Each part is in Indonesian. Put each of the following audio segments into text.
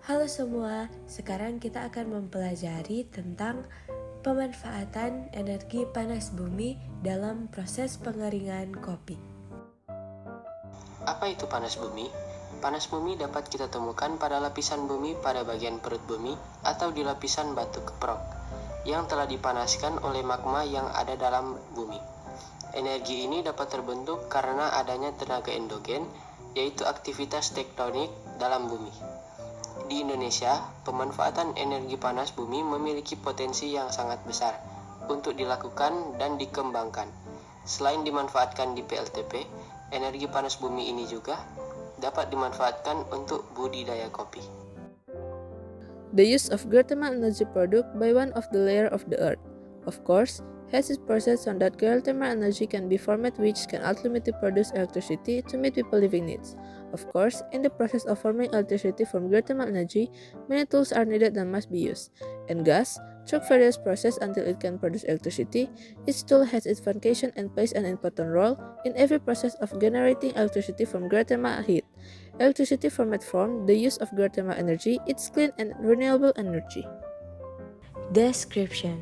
Halo semua, sekarang kita akan mempelajari tentang pemanfaatan energi panas bumi dalam proses pengeringan kopi. Apa itu panas bumi? Panas bumi dapat kita temukan pada lapisan bumi pada bagian perut bumi atau di lapisan batu keprok yang telah dipanaskan oleh magma yang ada dalam bumi. Energi ini dapat terbentuk karena adanya tenaga endogen, yaitu aktivitas tektonik dalam bumi. Di Indonesia, pemanfaatan energi panas bumi memiliki potensi yang sangat besar untuk dilakukan dan dikembangkan. Selain dimanfaatkan di PLTP, energi panas bumi ini juga dapat dimanfaatkan untuk budidaya kopi. The use of geothermal energy product by one of the layer of the earth, of course, has its process so that geothermal energy can be formed which can ultimately produce electricity to meet people living needs. Of course, in the process of forming electricity from geothermal energy, many tools are needed and must be used. And gas, through various processes until it can produce electricity, each tool has its function and plays an important role in every process of generating electricity from geothermal heat. Electricity formed from the use of geothermal energy is clean and renewable energy. Description: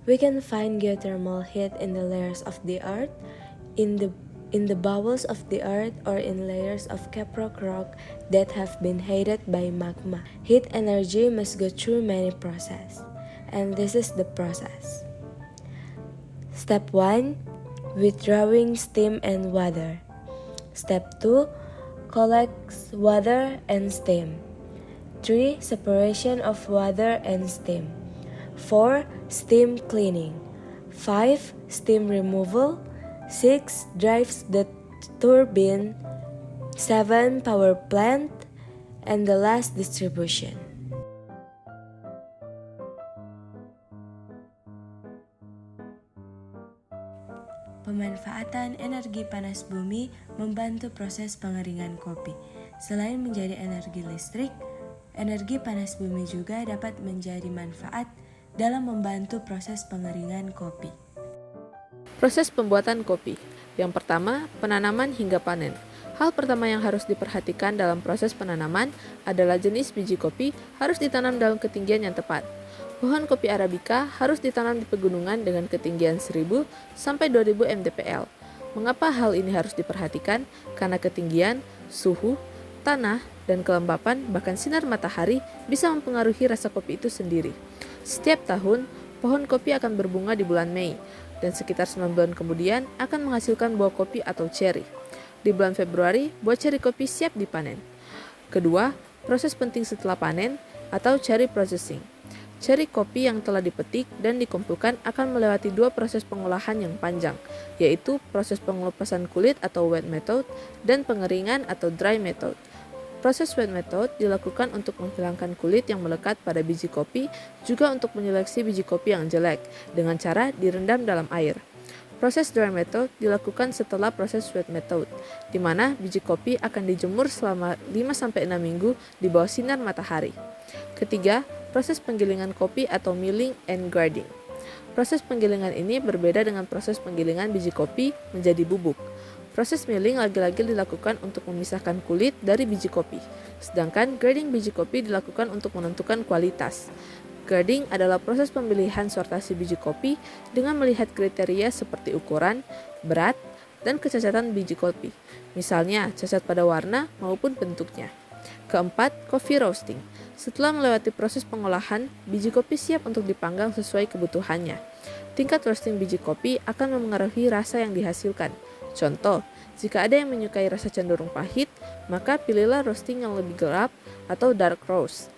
we can find geothermal heat in the layers of the earth, in the bowels of the earth, or in layers of caprock rock that have been heated by magma. Heat energy must go through many processes, and this is the process. Step 1. Withdrawing steam and water. Step 2. Collects water and steam. 3. Separation of water and steam. 4. Steam cleaning. 5. Steam removal. 6. Drives the turbine. 7. Power plant. And the last, distribution. Pemanfaatan energi panas bumi membantu proses pengeringan kopi. Selain menjadi energi listrik, energi panas bumi juga dapat menjadi manfaat dalam membantu proses pengeringan kopi. Proses pembuatan kopi. Yang pertama, penanaman hingga panen. Hal pertama yang harus diperhatikan dalam proses penanaman adalah jenis biji kopi harus ditanam dalam ketinggian yang tepat. Pohon kopi Arabica harus ditanam di pegunungan dengan ketinggian 1000 sampai 2000 mdpl. Mengapa hal ini harus diperhatikan? Karena ketinggian, suhu, tanah, dan kelembapan bahkan sinar matahari bisa mempengaruhi rasa kopi itu sendiri. Setiap tahun, pohon kopi akan berbunga di bulan Mei, dan sekitar 9 bulan kemudian akan menghasilkan buah kopi atau cherry. Di bulan Februari, buah cherry kopi siap dipanen. Kedua, proses penting setelah panen atau cherry processing. Cherry kopi yang telah dipetik dan dikumpulkan akan melewati 2 proses pengolahan yang panjang, yaitu proses pengelupasan kulit atau wet method dan pengeringan atau dry method. Proses wet method dilakukan untuk menghilangkan kulit yang melekat pada biji kopi, juga untuk menyeleksi biji kopi yang jelek dengan cara direndam dalam air. Proses dry method dilakukan setelah proses wet method, di mana biji kopi akan dijemur selama 5-6 minggu di bawah sinar matahari. Ketiga, proses penggilingan kopi atau milling and grinding. Proses penggilingan ini berbeda dengan proses penggilingan biji kopi menjadi bubuk. Proses milling lagi-lagi dilakukan untuk memisahkan kulit dari biji kopi, sedangkan grinding biji kopi dilakukan untuk menentukan kualitas. Grading adalah proses pemilihan sortasi biji kopi dengan melihat kriteria seperti ukuran, berat, dan kecacatan biji kopi, misalnya cacat pada warna maupun bentuknya. Keempat, coffee roasting. Setelah melewati proses pengolahan, biji kopi siap untuk dipanggang sesuai kebutuhannya. Tingkat roasting biji kopi akan memengaruhi rasa yang dihasilkan. Contoh, jika ada yang menyukai rasa cenderung pahit, maka pilihlah roasting yang lebih gelap atau dark roast.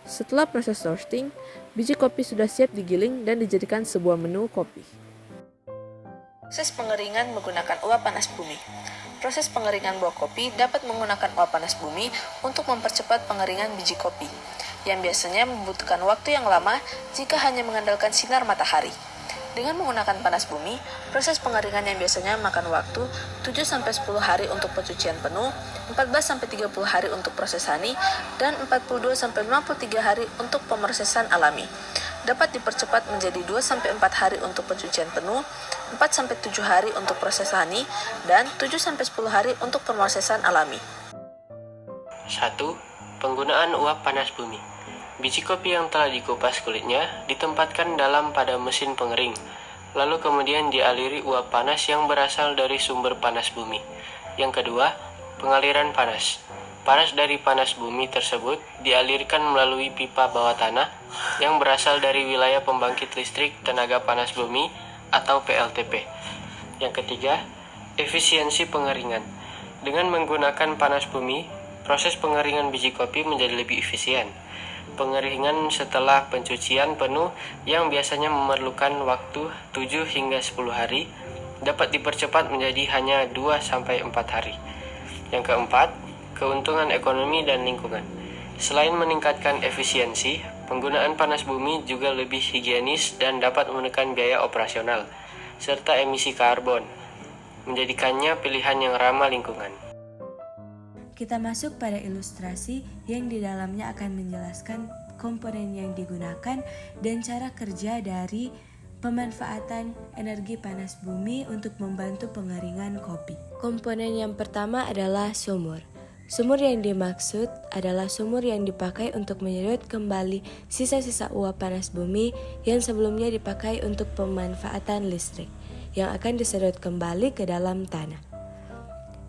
Setelah proses roasting, biji kopi sudah siap digiling dan dijadikan sebuah menu kopi. Proses pengeringan menggunakan uap panas bumi. Proses pengeringan buah kopi dapat menggunakan uap panas bumi untuk mempercepat pengeringan biji kopi, yang biasanya membutuhkan waktu yang lama jika hanya mengandalkan sinar matahari. Dengan menggunakan panas bumi, proses pengeringan yang biasanya makan waktu 7-10 hari untuk pencucian penuh, 14-30 hari untuk proses honey, dan 42-53 hari untuk pemrosesan alami. Dapat dipercepat menjadi 2-4 hari untuk pencucian penuh, 4-7 hari untuk proses honey, dan 7-10 hari untuk pemrosesan alami. 1. Penggunaan uap panas bumi. Biji kopi yang telah dikupas kulitnya ditempatkan pada mesin pengering, lalu kemudian dialiri uap panas yang berasal dari sumber panas bumi. Yang kedua, pengaliran panas. Panas dari panas bumi tersebut dialirkan melalui pipa bawah tanah yang berasal dari wilayah pembangkit listrik tenaga panas bumi atau PLTP. Yang ketiga, efisiensi pengeringan. Dengan menggunakan panas bumi, proses pengeringan biji kopi menjadi lebih efisien. Pengeringan setelah pencucian penuh yang biasanya memerlukan waktu 7 hingga 10 hari dapat dipercepat menjadi hanya 2-4 hari. Yang keempat, keuntungan ekonomi dan lingkungan. Selain meningkatkan efisiensi, penggunaan panas bumi juga lebih higienis dan dapat menekan biaya operasional, serta emisi karbon, menjadikannya pilihan yang ramah lingkungan. Kita masuk pada ilustrasi yang di dalamnya akan menjelaskan komponen yang digunakan dan cara kerja dari pemanfaatan energi panas bumi untuk membantu pengeringan kopi. Komponen yang pertama adalah sumur. Sumur yang dimaksud adalah sumur yang dipakai untuk menyedot kembali sisa-sisa uap panas bumi yang sebelumnya dipakai untuk pemanfaatan listrik, yang akan disedot kembali ke dalam tanah.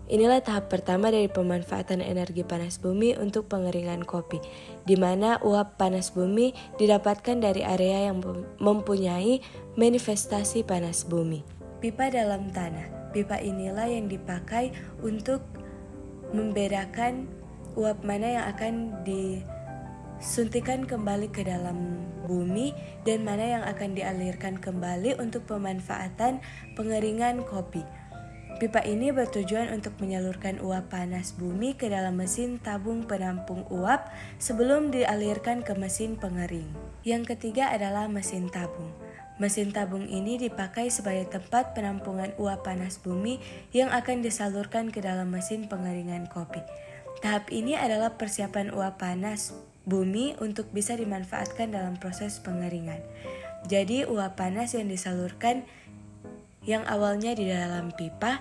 Inilah tahap pertama dari pemanfaatan energi panas bumi untuk pengeringan kopi, di mana uap panas bumi didapatkan dari area yang mempunyai manifestasi panas bumi. Pipa dalam tanah. Pipa inilah yang dipakai untuk membedakan uap mana yang akan disuntikan kembali ke dalam bumi dan mana yang akan dialirkan kembali untuk pemanfaatan pengeringan kopi. Pipa ini bertujuan untuk menyalurkan uap panas bumi ke dalam mesin tabung penampung uap sebelum dialirkan ke mesin pengering. Yang ketiga adalah mesin tabung. Mesin tabung ini dipakai sebagai tempat penampungan uap panas bumi yang akan disalurkan ke dalam mesin pengeringan kopi. Tahap ini adalah persiapan uap panas bumi untuk bisa dimanfaatkan dalam proses pengeringan. Jadi uap panas yang disalurkan yang awalnya di dalam pipa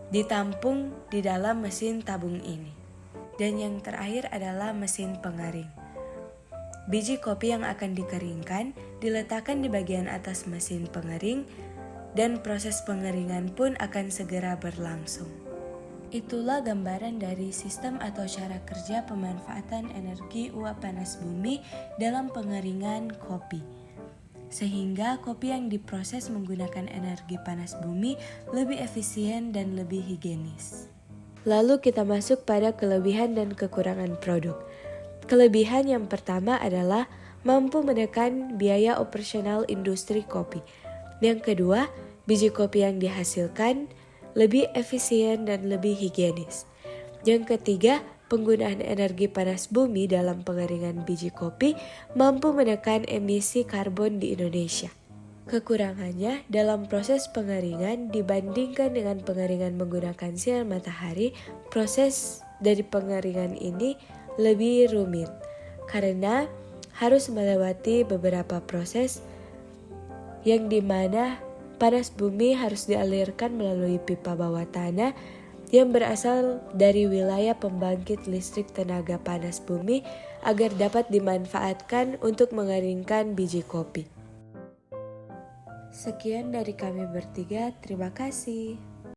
ditampung di dalam mesin tabung ini. Dan yang terakhir adalah mesin pengering. Biji kopi yang akan dikeringkan diletakkan di bagian atas mesin pengering dan proses pengeringan pun akan segera berlangsung. Itulah gambaran dari sistem atau cara kerja pemanfaatan energi uap panas bumi dalam pengeringan kopi. Sehingga kopi yang diproses menggunakan energi panas bumi lebih efisien dan lebih higienis. Lalu kita masuk pada kelebihan dan kekurangan produk. Kelebihan yang pertama adalah mampu menekan biaya operasional industri kopi. Yang kedua, biji kopi yang dihasilkan lebih efisien dan lebih higienis. Yang ketiga, penggunaan energi panas bumi dalam pengeringan biji kopi mampu menekan emisi karbon di Indonesia. Kekurangannya dalam proses pengeringan dibandingkan dengan pengeringan menggunakan sinar matahari, proses dari pengeringan ini lebih rumit karena harus melewati beberapa proses yang dimana panas bumi harus dialirkan melalui pipa bawah tanah yang berasal dari wilayah pembangkit listrik tenaga panas bumi agar dapat dimanfaatkan untuk mengeringkan biji kopi. Sekian dari kami bertiga, terima kasih.